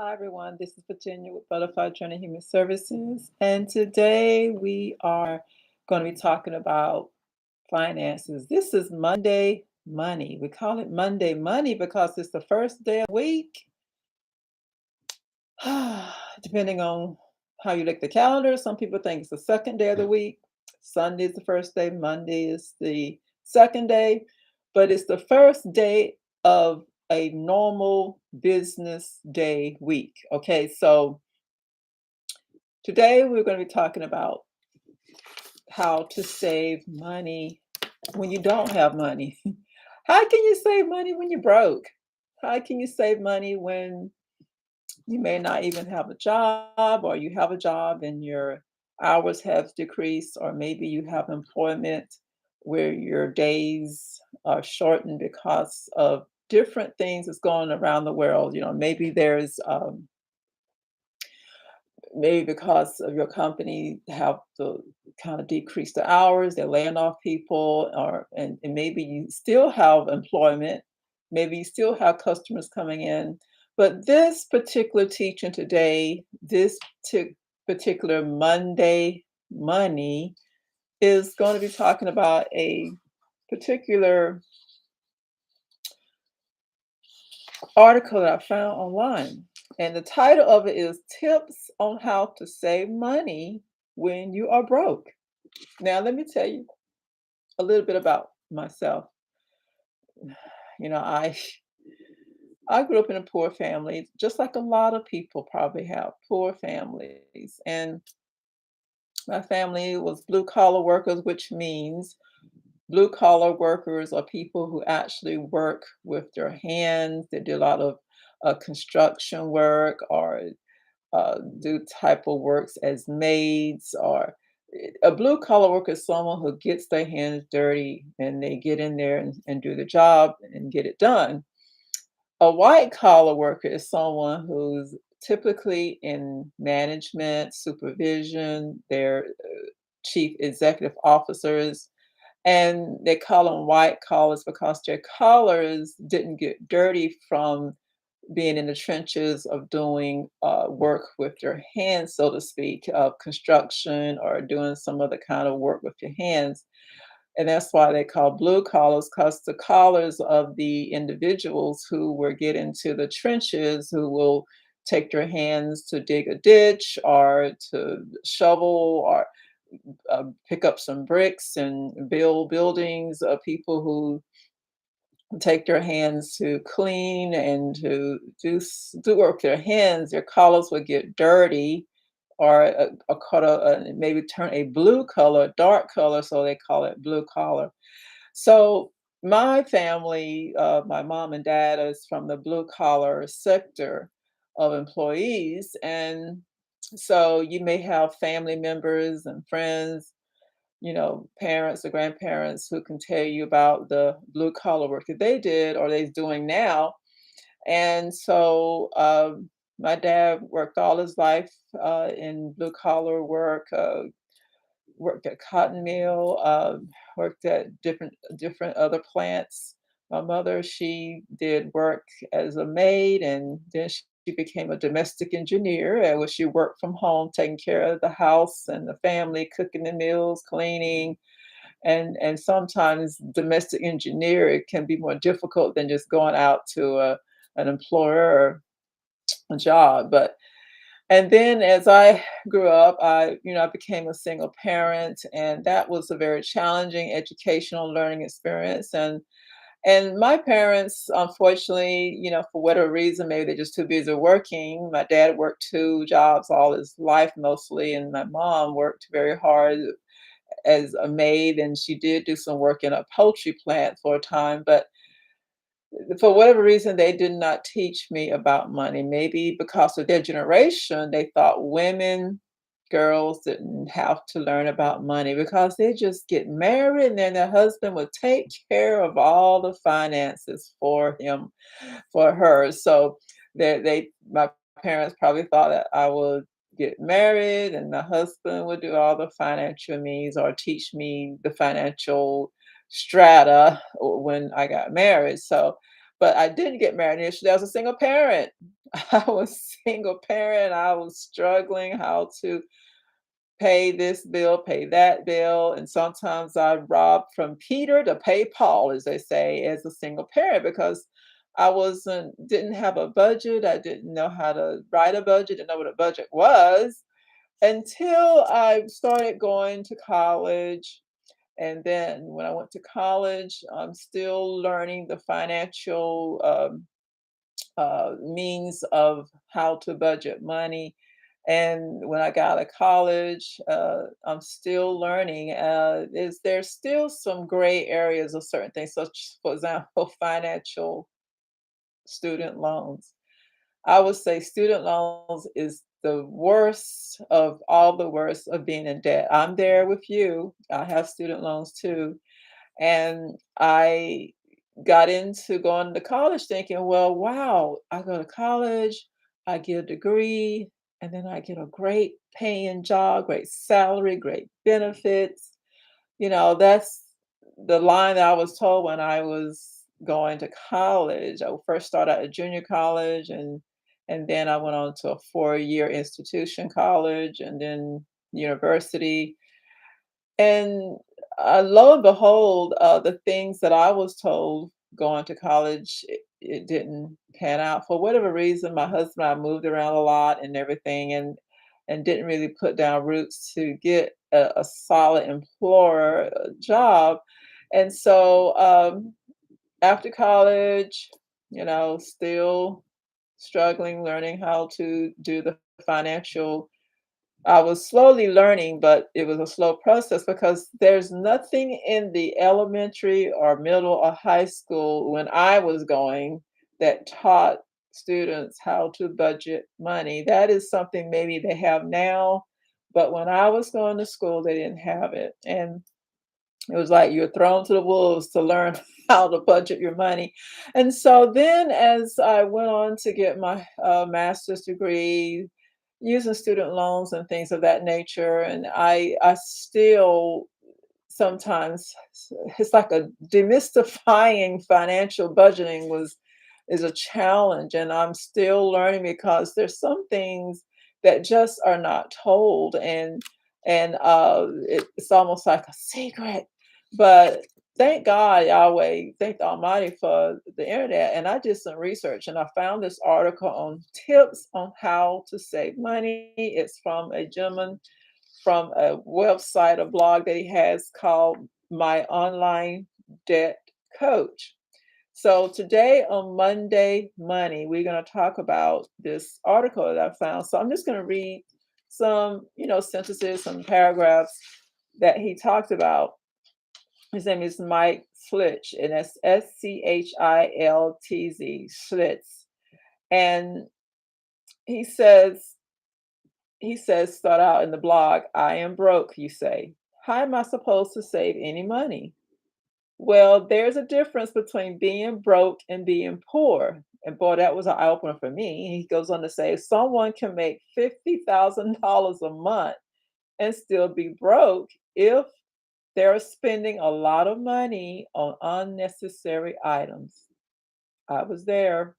Hi, everyone. This is Virginia with Butterfly Journey Human Services. And today we are going to be talking about finances. This is Monday Money. We call it Monday Money because it's the first day of the week. Depending on how you look at the calendar, some people think it's the second day of the week. Sunday is the first day, Monday is the second day, but it's the first day of a normal business day week. Okay, so today we're going to be talking about how to save money when you don't have money. How can you save money when you're broke? How can you save money when you may not even have a job, or you have a job and your hours have decreased, or maybe you have employment where your days are shortened because of different things that's going around the world. Maybe there's maybe because of your company have to kind of decrease the hours, they're laying off people, and maybe you still have employment, maybe you still have customers coming in. But this particular teaching today, particular Monday Money, is going to be talking about a particular article that I found online. And the title of it is Tips on How to Save Money When You Are Broke. Now, let me tell you a little bit about myself. You know, I I grew up in a poor family, just like a lot of people probably have poor families. And my family was blue collar workers, which means blue collar workers are people who actually work with their hands. They do a lot of construction work, or do type of works as maids, or a blue collar worker is someone who gets their hands dirty and they get in there and do the job and get it done. A white collar worker is someone who's typically in management, supervision, they're chief executive officers, and they call them white collars because their collars didn't get dirty from being in the trenches of doing work with your hands, so to speak, of construction or doing some other kind of work with your hands. And that's why they call blue collars, because the collars of the individuals who were get into the trenches, who will take their hands to dig a ditch or to shovel or pick up some bricks and build buildings, people who take their hands to clean and to do work with their hands, their collars would get dirty, or a color, maybe turn a blue color, dark color, so they call it blue collar. So my family, my mom and dad is from the blue collar sector of employees, and so you may have family members and friends, parents or grandparents who can tell you about the blue collar work that they did or they're doing now. And so my dad worked all his life in blue collar work, worked at cotton mill, worked at different other plants. My mother, she did work as a maid, and then she became a domestic engineer, where she worked from home, taking care of the house and the family, cooking the meals, cleaning, and sometimes domestic engineer, it can be more difficult than just going out to an employer or a job. But and then as I grew up, I became a single parent, and that was a very challenging educational learning experience. And my parents, unfortunately, for whatever reason, maybe they're just too busy working. My dad worked two jobs all his life mostly, and my mom worked very hard as a maid, and she did do some work in a poultry plant for a time. But for whatever reason, they did not teach me about money. Maybe because of their generation, they thought women, girls didn't have to learn about money because they just get married and then their husband would take care of all the finances for him, for her. So my parents probably thought that I would get married and my husband would do all the financial means or teach me the financial strata when I got married. So But I didn't get married initially. I was a single parent. I was single parent. I was struggling how to pay this bill, pay that bill, and sometimes I robbed from Peter to pay Paul, as they say, as a single parent because I didn't have a budget. I didn't know how to write a budget, didn't know what a budget was until I started going to college. And then when I went to college, I'm still learning the financial means of how to budget money. And when I got out of college, I'm still learning. Is There's still some gray areas of certain things, such, for example, financial student loans. I would say student loans is the worst of all the worst of being in debt. I'm there with you. I have student loans too. And I got into going to college thinking, well, wow, I go to college, I get a degree, and then I get a great paying job, great salary, great benefits. That's the line that I was told when I was going to college. I first started out at junior college and then I went on to a 4-year institution college and then university. And lo and behold, the things that I was told going to college, it didn't pan out for whatever reason. My husband and I moved around a lot and everything, and didn't really put down roots to get a solid employer job. And so after college, still struggling, learning how to do the financial. I was slowly learning, but it was a slow process because there's nothing in the elementary or middle or high school when I was going that taught students how to budget money. That is something maybe they have now, but when I was going to school, they didn't have it. And it was like you're thrown to the wolves to learn how to budget your money. And so then, as I went on to get my master's degree, using student loans and things of that nature, and I still sometimes it's like a demystifying financial budgeting was is a challenge, and I'm still learning because there's some things that just are not told, and it's almost like a secret. But thank God, Yahweh, thank the Almighty for the internet. And I did some research and I found this article on tips on how to save money. It's from a gentleman from a website, a blog that he has called My Online Debt Coach. So today on Monday Money, we're going to talk about this article that I found. So I'm just going to read some, sentences, some paragraphs that he talked about. His name is Mike Schiltz, and that's Schiltz, Schlitz. And he says, start out in the blog, I am broke, you say. How am I supposed to save any money? Well, there's a difference between being broke and being poor. And boy, that was an eye opener for me. He goes on to say, someone can make $50,000 a month and still be broke if they're spending a lot of money on unnecessary items. I was there.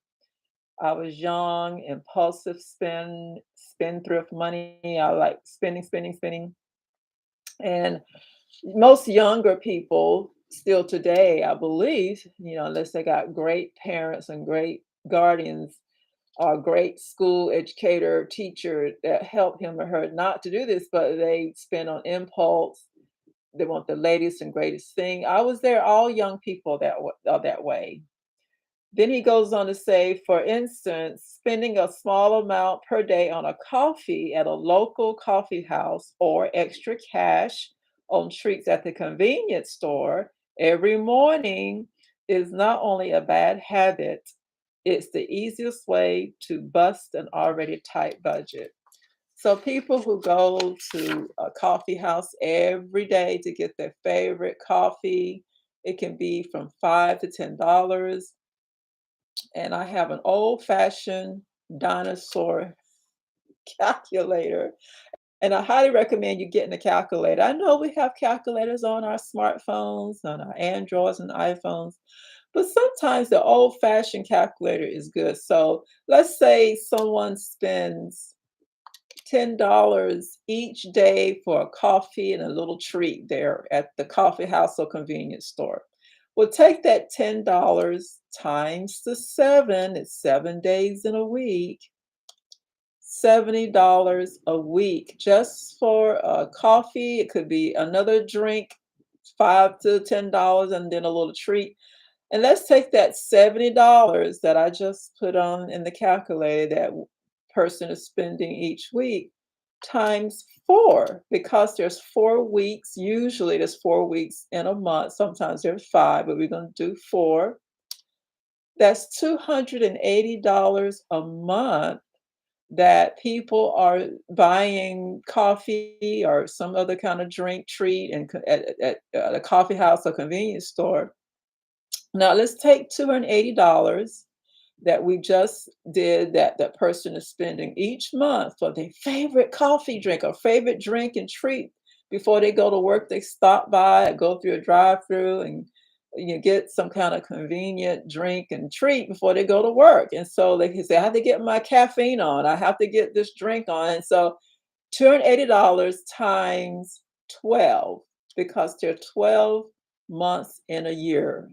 I was young, impulsive spendthrift money. I like spending, spending, spending. And most younger people still today, I believe, unless they got great parents and great guardians or great school educator, teacher that help him or her not to do this, but they spend on impulse. They want the latest and greatest thing. I was there. All young people are that way. Then he goes on to say, for instance, spending a small amount per day on a coffee at a local coffee house or extra cash on treats at the convenience store every morning is not only a bad habit, it's the easiest way to bust an already tight budget. So people who go to a coffee house every day to get their favorite coffee, it can be from $5 to $10. And I have an old-fashioned dinosaur calculator, and I highly recommend you getting a calculator. I know we have calculators on our smartphones, on our Androids and iPhones, But sometimes the old-fashioned calculator is good. So let's say someone spends $10 each day for a coffee and a little treat there at the coffee house or convenience store. Well, take that $10 times the 7, it's 7 days in a week, $70 a week just for a coffee. It could be another drink, $5 to $10, and then a little treat. And let's take that $70 that I just put on in the calculator that person is spending each week times 4, because there's 4 weeks. Usually there's 4 weeks in a month. Sometimes there's 5, but we're going to do 4. That's $280 a month that people are buying coffee or some other kind of drink treat and at a coffee house or convenience store. Now let's take $280 that we just did that that person is spending each month for their favorite coffee drink or favorite drink and treat before they go to work. They stop by, go through a drive-through, and get some kind of convenient drink and treat before they go to work. And so they can say, I have to get my caffeine on, I have to get this drink on. And so $280 times 12, because there are 12 months in a year.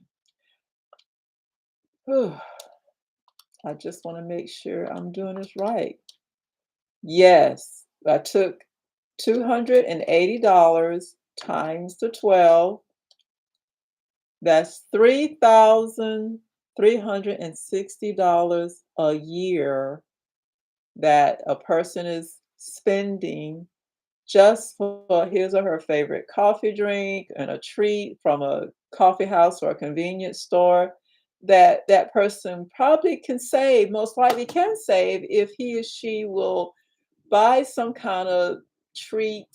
Whew, I just want to make sure I'm doing this right. Yes, I took $280 times the 12. That's $3,360 a year that a person is spending just for his or her favorite coffee drink and a treat from a coffee house or a convenience store, that that person probably can save, most likely can save, if he or she will buy some kind of treat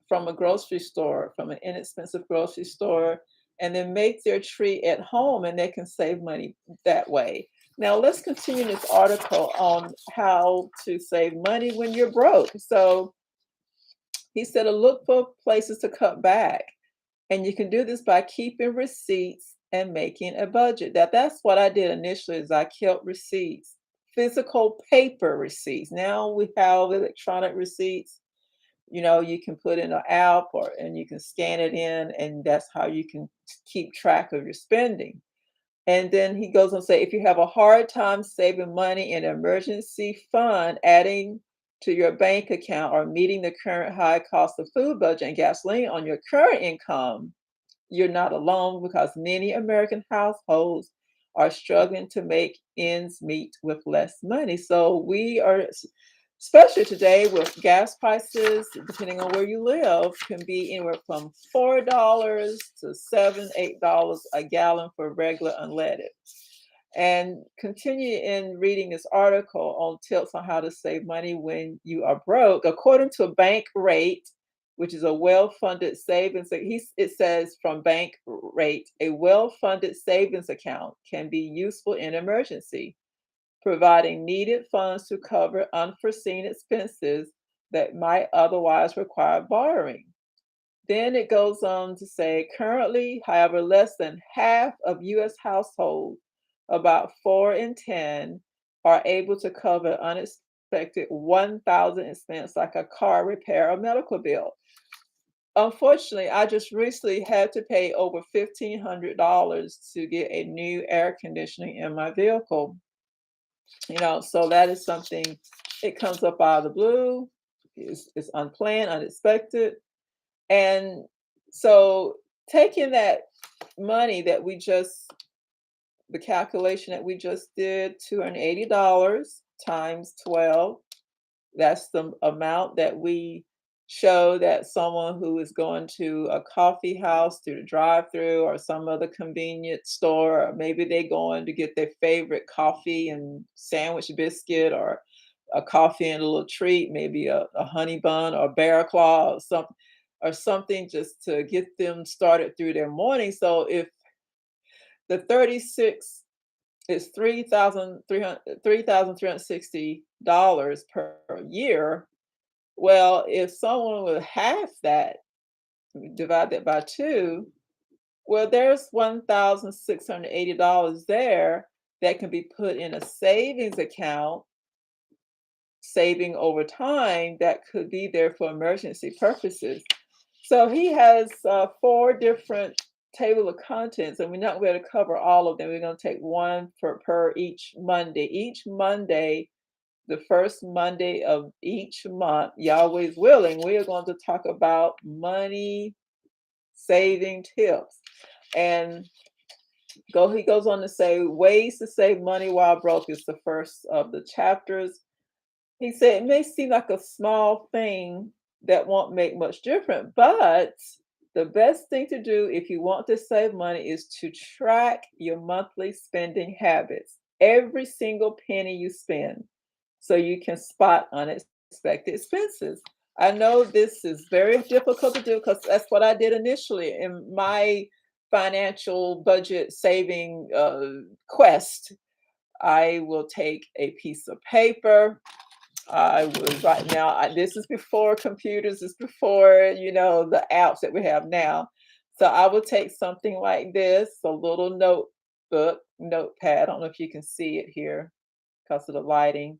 from a grocery store, from an inexpensive grocery store, and then make their treat at home, and they can save money that way. Now, let's continue this article on how to save money when you're broke. So, he said to look for places to cut back. And you can do this by keeping receipts and making a budget. That's what I did initially is I kept receipts, physical paper receipts. Now we have electronic receipts. You can put in an app or and you can scan it in, and that's how you can keep track of your spending. And then he goes on to say, if you have a hard time saving money in an emergency fund, adding to your bank account or meeting the current high cost of food budget and gasoline on your current income, you're not alone, because many American households are struggling to make ends meet with less money. So we are, especially today with gas prices, depending on where you live, can be anywhere from $4 to $7, $8 a gallon for regular unleaded. And continue in reading this article on tips on how to save money when you are broke. According to Bank Rate, which is a well-funded savings, it says from Bank Rate, a well-funded savings account can be useful in emergency, providing needed funds to cover unforeseen expenses that might otherwise require borrowing. Then it goes on to say, currently, however, less than half of US households, about 4 in 10, are able to cover unexpected 1,000 expense like a car repair or medical bill. Unfortunately, I just recently had to pay over $1,500 to get a new air conditioning in my vehicle. So that is something, it comes up out of the blue, it's unplanned, unexpected. And so taking that money that the calculation that we just did, $280 times 12, that's the amount that we show that someone who is going to a coffee house through the drive-through or some other convenience store, or maybe they're going to get their favorite coffee and sandwich biscuit, or a coffee and a little treat, maybe a honey bun or bear claw or something just to get them started through their morning. So if the 36 is $3,360 per year, well, if someone with half that, divide that by 2, Well, there's $1,680 there that can be put in a savings account, saving over time that could be there for emergency purposes. So he has four different table of contents, and we're not going to cover all of them. We're going to take one per each Monday. Each Monday, the first Monday of each month, Yahweh's willing, we are going to talk about money saving tips. And he goes on to say ways to save money while broke is the first of the chapters. He said it may seem like a small thing that won't make much difference, but the best thing to do if you want to save money is to track your monthly spending habits, every single penny you spend, so you can spot unexpected expenses. I know this is very difficult to do because that's what I did initially in my financial budget saving quest. I will take a piece of paper. I was right now. This is before computers. This is before the apps that we have now. So I will take something like this, a little notepad. I don't know if you can see it here because of the lighting,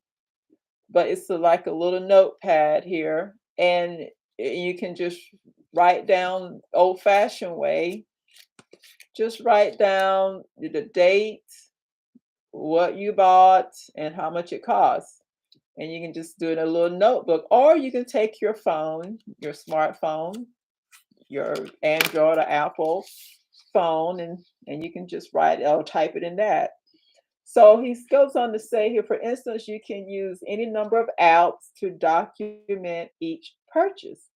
but it's like a little notepad here, and you can just write down old-fashioned way. Just write down the date, what you bought, and how much it costs. And you can just do it in a little notebook, or you can take your phone, your smartphone, your Android or Apple phone, and you can just write or type it in that. So he goes on to say here, for instance, you can use any number of apps to document each purchase,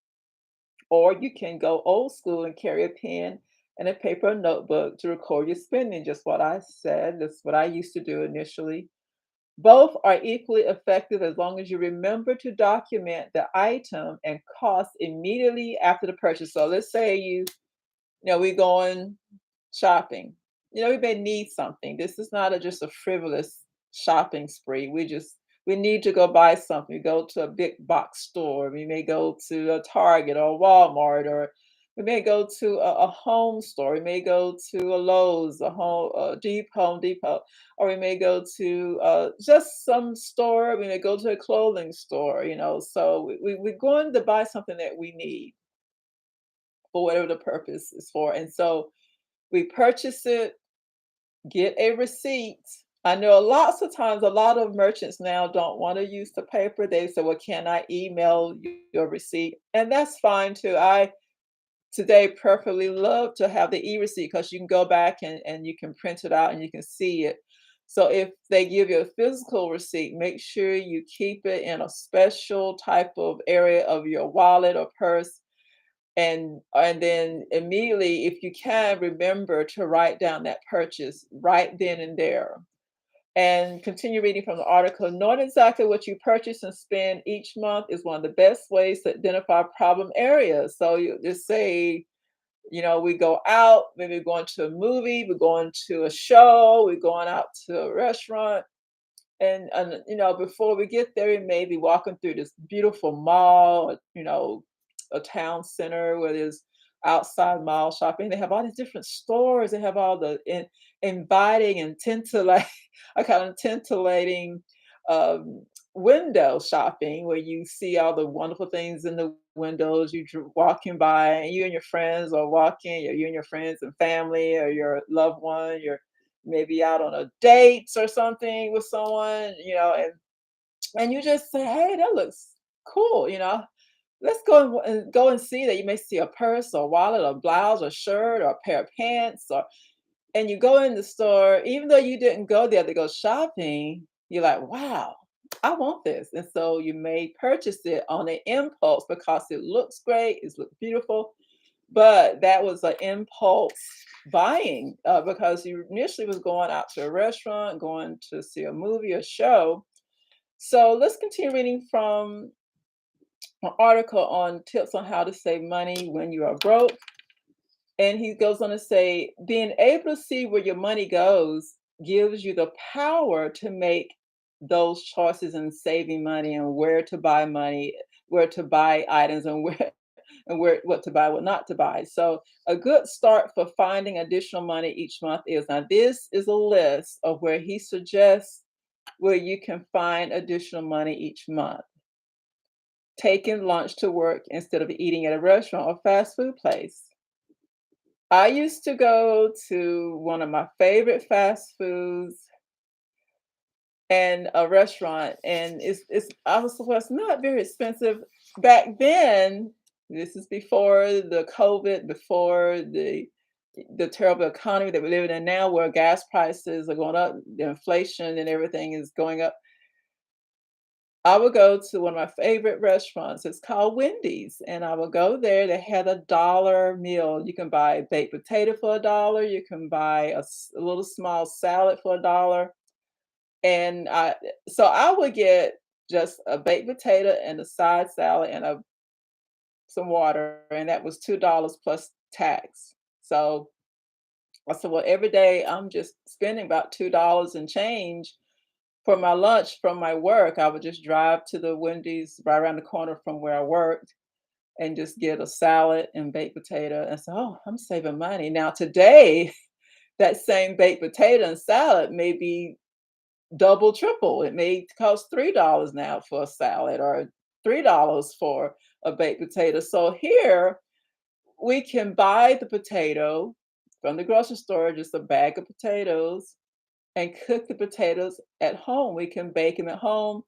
or you can go old school and carry a pen and a paper notebook to record your spending. Just what I said. That's what I used to do initially. Both are equally effective as long as you remember to document the item and cost immediately after the purchase. So let's say we're going shopping. We may need something. This is not just a frivolous shopping spree. We need to go buy something. We go to a big box store. We may go to a Target or a Walmart, or we may go to a home store. We may go to a Lowe's, Home Depot, or we may go to just some store. We may go to a clothing store. So we're going to buy something that we need for whatever the purpose is for, and so we purchase it, get a receipt. I know lots of times a lot of merchants now don't want to use the paper. They say, well, can I email you your receipt? And that's fine too. I today perfectly love to have the e-receipt because you can go back and you can print it out and you can see it. So if they give you a physical receipt, make sure you keep it in a special type of area of your wallet or purse, and then immediately, if you can, remember to write down that purchase right then and there. And continue reading from the article. Knowing exactly what you purchase and spend each month is one of the best ways to identify problem areas. So you just say, we go out, maybe we're going to a movie, we're going to a show, we're going out to a restaurant, and before we get there, we may be walking through this beautiful mall, a town center where there's outside mall shopping. They have all these different stores. They have all the inviting and titillating, a kind of titillating um, window shopping where you see all the wonderful things in the windows. Walking by, and you and your friends are walking, or you and your friends and family, or your loved one, you're maybe out on a date or something with someone, and you just say, "Hey, that looks cool," let's go and see that. You may see a purse or wallet or blouse or shirt or a pair of pants, and you go in the store, even though you didn't go there to go shopping, you're like, wow, I want this. And so you may purchase it on an impulse because it looks great, it looks beautiful, but that was an impulse buying because you initially was going out to a restaurant, going to see a movie or show. So let's continue reading from an article on tips on how to save money when you are broke. And he goes on to say, being able to see where your money goes gives you the power to make those choices in saving money and where to buy items, and and where what to buy, what not to buy. So a good start for finding additional money each month is, now this is a list of where he suggests where you can find additional money each month. Taking lunch to work instead of eating at a restaurant or fast food place. I used to go to one of my favorite fast foods and a restaurant, and it's I was not very expensive back then. This is before the COVID, before the terrible economy that we're living in now, where gas prices are going up, the inflation and everything is going up. I would go to one of my favorite restaurants. It's called Wendy's, and I would go there. They had a dollar meal. You can buy a baked potato for a dollar. You can buy a little small salad for a dollar. And so I would get just a baked potato and a side salad and some water, and that was $2 plus tax. So I said, well, every day I'm just spending about $2 and change for my lunch from my work. I would just drive to the Wendy's right around the corner from where I worked and just get a salad and baked potato. And so, oh, I'm saving money. Now today, that same baked potato and salad may be double, triple. It may cost $3 now for a salad or $3 for a baked potato. So here we can buy the potato from the grocery store, just a bag of potatoes, and cook the potatoes at home. We can bake them at home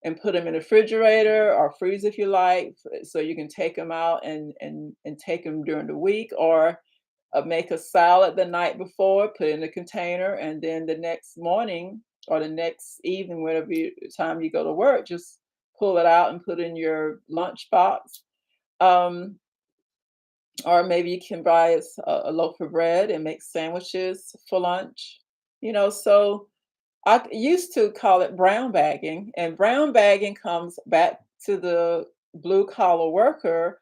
and put them in the refrigerator or freeze if you like, so you can take them out and take them during the week, or make a salad the night before, put it in a container, and then the next morning or the next evening, time you go to work, just pull it out and put it in your lunch box. Um, or maybe you can buy a loaf of bread and make sandwiches for lunch. So used to call it brown bagging, and brown bagging comes back to the blue collar worker,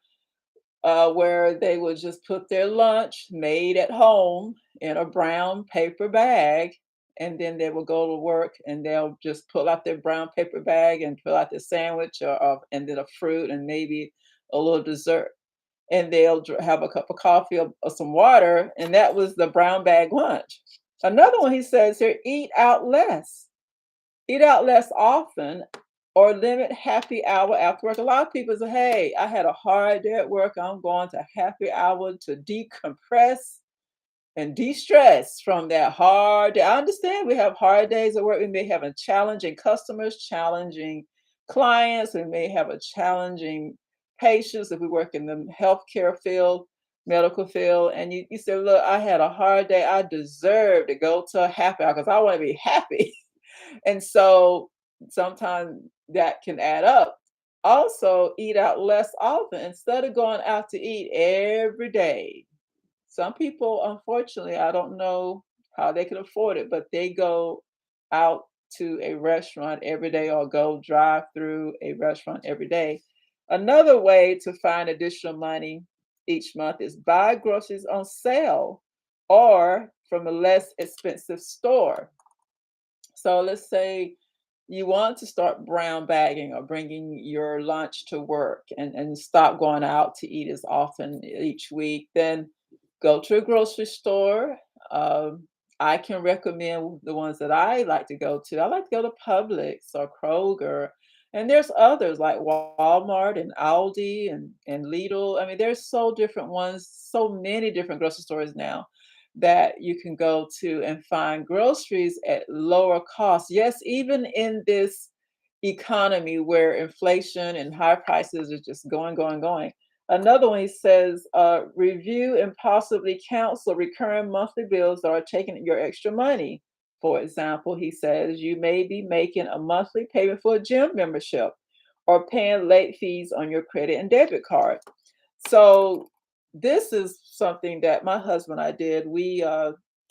where they would just put their lunch made at home in a brown paper bag, and then they will go to work and they'll just pull out their brown paper bag and pull out their sandwich, and then a fruit and maybe a little dessert, and they'll have a cup of coffee or some water, and that was the brown bag lunch. Another one he says here: eat out less often, or limit happy hour after work. A lot of people say, hey, I had a hard day at work. I'm going to happy hour to decompress and de-stress from that hard day. I understand we have hard days at work. We may have a challenging customers, challenging clients. We may have a challenging patients if we work in the healthcare field, medical field. And you say, look, I had a hard day. I deserve to go to a happy hour because I want to be happy. And so sometimes that can add up. Also, eat out less often instead of going out to eat every day. Some people, unfortunately, I don't know how they can afford it, but they go out to a restaurant every day or go drive through a restaurant every day. Another way to find additional money each month is buy groceries on sale or from a less expensive store. So let's say you want to start brown bagging or bringing your lunch to work, and stop going out to eat as often each week, then go to a grocery store. I can recommend the ones that I like to go to. I like to go to Publix or Kroger, and there's others like Walmart and Aldi and Lidl. I mean, there's so different ones, so many different grocery stores now that you can go to and find groceries at lower cost. Yes, even in this economy where inflation and high prices are just going, going, going. Another one, he says, review and possibly cancel recurring monthly bills that are taking your extra money. For example, he says you may be making a monthly payment for a gym membership or paying late fees on your credit and debit card. So this is something that my husband and I did. We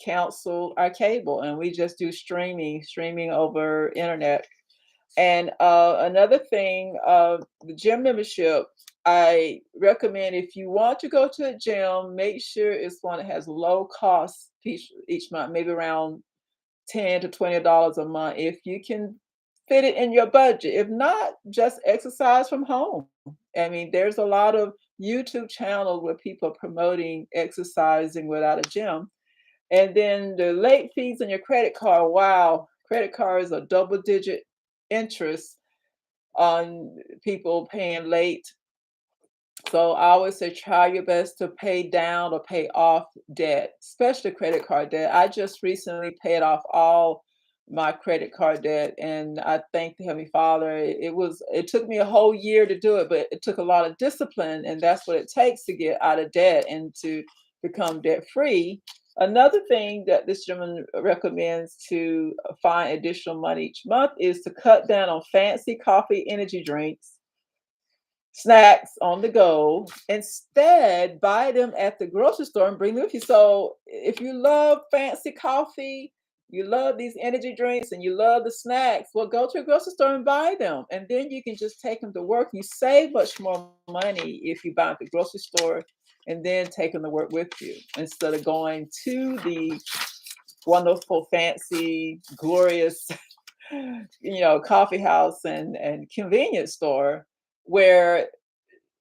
canceled our cable and we just do streaming over internet. And another thing, the gym membership, I recommend if you want to go to a gym, make sure it's one that has low cost each month, maybe around $10 to $20 a month, if you can fit it in your budget. If not, just exercise from home. I mean, there's a lot of YouTube channels where people are promoting exercising without a gym. And then the late fees on your credit card. Wow, credit cards are double digit interest on people paying late. So I always say try your best to pay down or pay off debt, especially credit card debt. I just recently paid off all my credit card debt, and I thank the Heavenly Father. It took me a whole year to do it, but it took a lot of discipline, and that's what it takes to get out of debt and to become debt free. Another thing that this gentleman recommends to find additional money each month is to cut down on fancy coffee, energy drinks, snacks on the go. Instead, buy them at the grocery store and bring them with you. So if you love fancy coffee, you love these energy drinks, and you love the snacks, well, go to a grocery store and buy them. And then you can just take them to work. You save much more money if you buy at the grocery store and then take them to work with you instead of going to the wonderful, fancy, glorious coffee house and convenience store where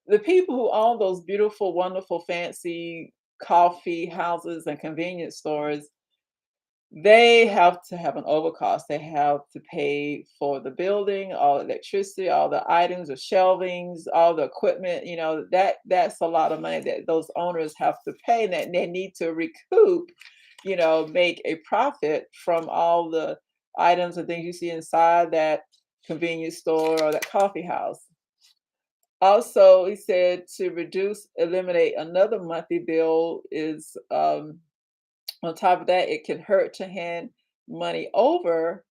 the people who own those beautiful, wonderful, fancy coffee houses and convenience stores, they have to have an overcost. They have to pay for the building, all the electricity, all the items, the shelvings, all the equipment. That's a lot of money that those owners have to pay, and that they need to recoup, make a profit from all the items and things you see inside that convenience store or that coffee house. Also, he said to eliminate another monthly bill is on top of that, it can hurt to hand money over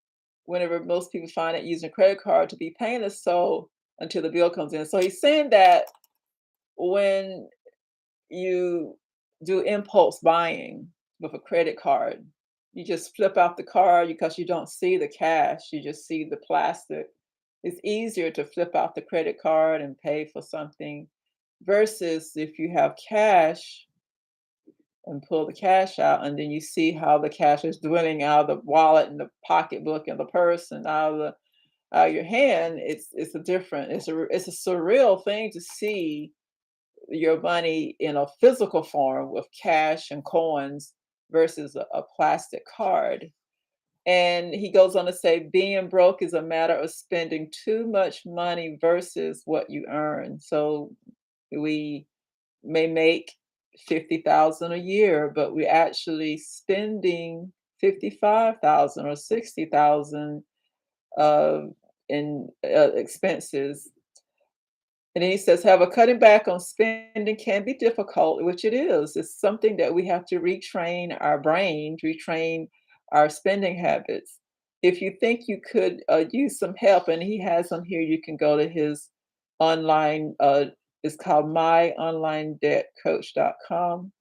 whenever most people find it using a credit card to be painless so until the bill comes in. So he's saying that when you do impulse buying with a credit card, you just flip out the card because you don't see the cash, you just see the plastic. It's easier to flip out the credit card and pay for something versus if you have cash and pull the cash out, and then you see how the cash is dwindling out of the wallet and the pocketbook and the purse and out of your hand. It's a different, it's a surreal thing to see your money in a physical form with cash and coins versus a plastic card. And he goes on to say, being broke is a matter of spending too much money versus what you earn. So we may make 50,000 a year, but we're actually spending 55,000 or 60,000 uh, in expenses. And then he says, however, cutting back on spending can be difficult, which it is. It's something that we have to retrain our brains, retrain our spending habits. If you think you could use some help, and he has on here, you can go to his online, it's called myonlinedebtcoach.com.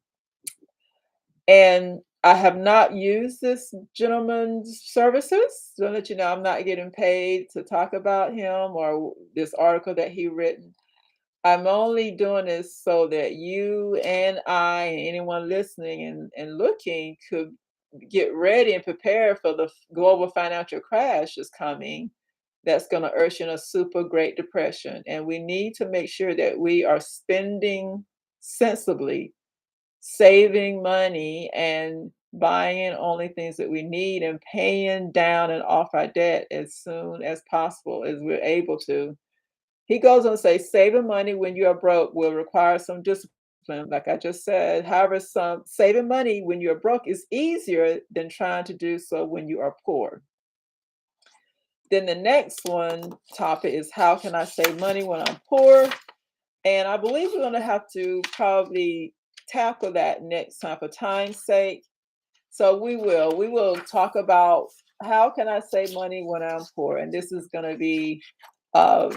And I have not used this gentleman's services. So let you know, I'm not getting paid to talk about him or this article that he written. I'm only doing this so that you and I and anyone listening and looking could get ready and prepare for the global financial crash is coming. That's going to usher in a super great depression. And we need to make sure that we are spending sensibly, saving money, and buying only things that we need and paying down and off our debt as soon as possible as we're able to. He goes on to say, saving money when you are broke will require some discipline, like I just said. However, some saving money when you're broke is easier than trying to do so when you are poor. Then the next one topic is how can I save money when I'm poor? And I believe we're going to have to probably tackle that next time for time's sake. So we will talk about how can I save money when I'm poor, and this is going to be uh,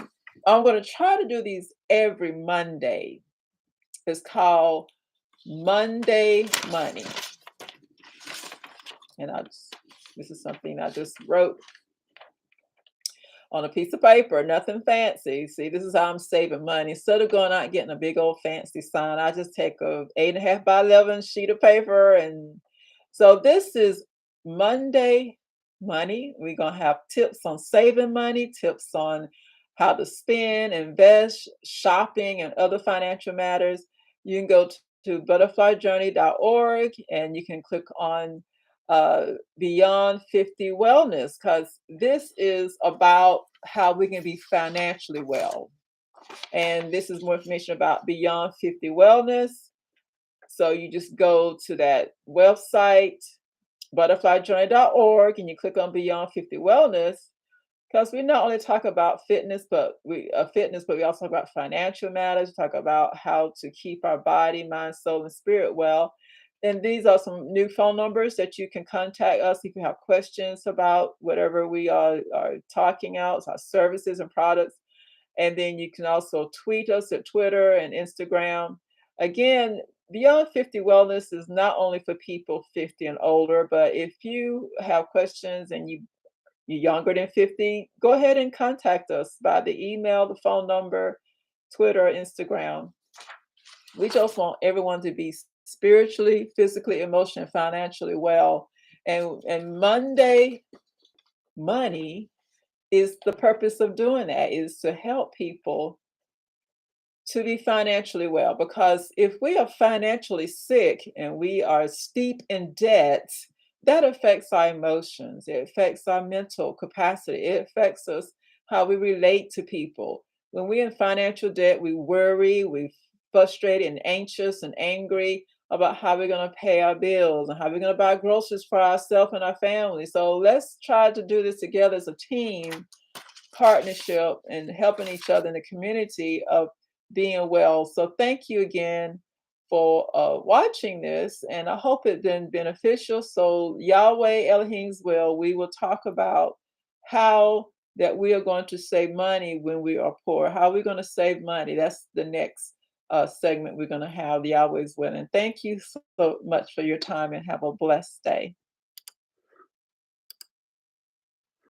I'm going to try to do these every Monday. It's called Monday Money. And this is something I just wrote on a piece of paper, nothing fancy. See, this is how I'm saving money. Instead of going out and getting a big old fancy sign, I just take a 8.5 by 11 sheet of paper. And so this is Monday Money. We're going to have tips on saving money, tips on how to spend, invest, shopping, and other financial matters, you can go to butterflyjourney.org and you can click on Beyond 50 Wellness, because this is about how we can be financially well. And this is more information about Beyond 50 Wellness. So you just go to that website, butterflyjourney.org, and you click on Beyond 50 Wellness, because we not only talk about fitness, but we also talk about financial matters. We talk about how to keep our body, mind, soul, and spirit well. And these are some new phone numbers that you can contact us if you have questions about whatever we are talking out, our services and products. And then you can also tweet us at Twitter and Instagram. Again, Beyond 50 Wellness is not only for people 50 and older, but if you have questions and you're younger than 50, go ahead and contact us by the email, the phone number, Twitter, Instagram. We just want everyone to be spiritually, physically, emotionally, financially well. And Monday Money is the purpose of doing that, is to help people to be financially well. Because if we are financially sick and we are steep in debt, that affects our emotions, it affects our mental capacity, it affects us how we relate to people. When we're in financial debt, we worry, we frustrated and anxious and angry about how we're going to pay our bills and how we're going to buy groceries for ourselves and our family. So let's try to do this together as a team partnership and helping each other in the community of being well. So thank you again for watching this, and I hope it's been beneficial. So Yahweh Elohim's will, we will talk about how that we are going to save money when we are poor. How we're going to save money. That's the next segment we're going to have, Yahweh's will. And thank you so much for your time, and have a blessed day.